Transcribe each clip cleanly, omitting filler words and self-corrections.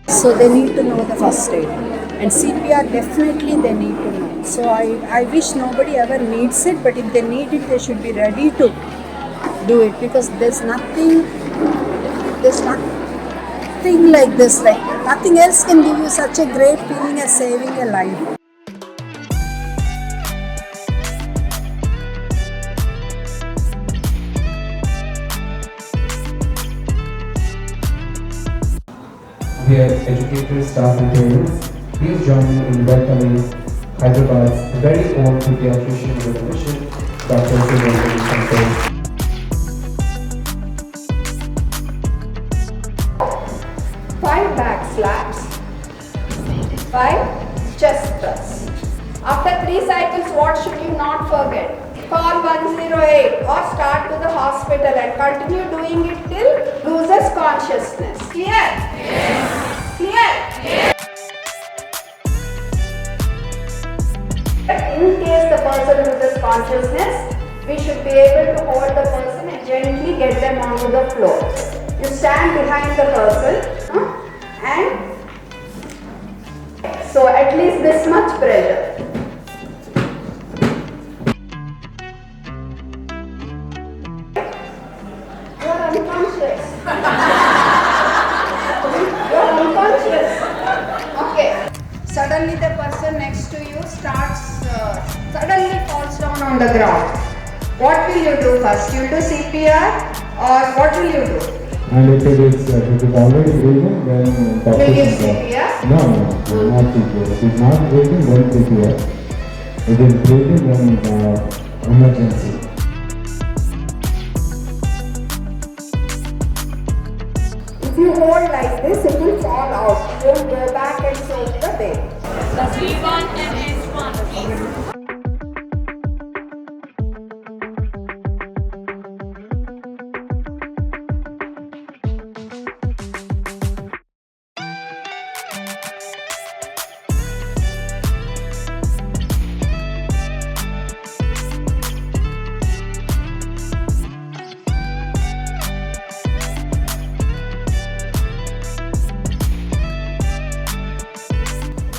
So they need to know the first aid, and CPR definitely they need to know. So I wish nobody ever needs it, but if they need it, they should be ready to do it, because there's nothing like this, like nothing else can give you such a great feeling as saving a life. Dear educators, staff and parents, please join me in welcoming Hyderabad's very own pediatrician with a mission, Dr. Sivaranjani Santosh. 5 back slaps, 5 chest thrusts. After 3 cycles, what should you not forget? Call 108 or start to the hospital and continue doing it till loses consciousness. Clear? Yes. Clear? Yes. In case the person loses consciousness, we should be able to hold the person and gently get them onto the floor. You stand behind the person and so at least this much pressure. You are unconscious. You are unconscious. Okay. Suddenly the person next to you suddenly falls down on the ground. What will you do first? You will do CPR or what will you do? And if it is already breathing, then Will you CPR? No, not CPR. If it is not breathing, then CPR. If it is breathing, then emergency. If you hold like this, it will fall out. You will go back and soak the baby. The C1 and S1, please.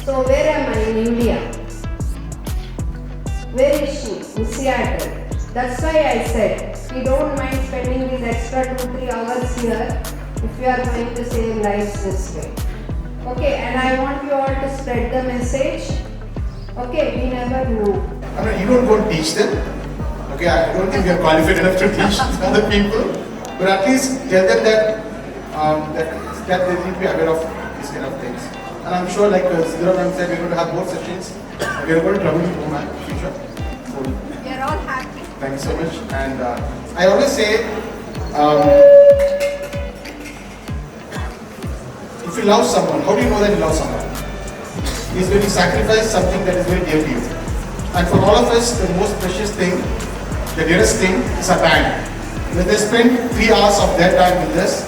So where am I in India? Where is she? In Seattle. That's why I said we don't mind spending these extra 2-3 hours here if we are going to save lives this way. Okay, and I want you all to spread the message. Okay, we never know. I mean, you don't go and teach them. Okay, I don't think you're qualified enough to teach other people, but at least tell them that they need to be aware of these kind of things. And I'm sure, like Sivaranjani said, we're going to have more sessions. We're going to travel to home in the future. So, We are all happy. thank you so much. And I always say, if you love someone, how do you know that you love someone? Is when you sacrifice something that is very dear to you. And for all of us, the most precious thing, the dearest thing, is our time. When they spend 3 hours of their time with us,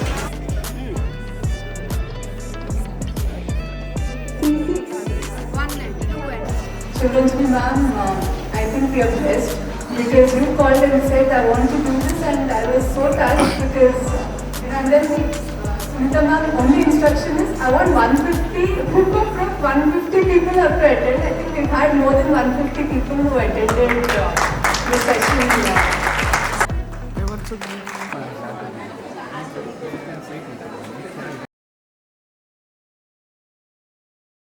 Sivaranjani ma'am, I think we are blessed because you called and said I want to do this, and I was so touched because and then Sunita ma'am only instruction is I want 150 people have to attend. I think we've had more than 150 people who attended the session.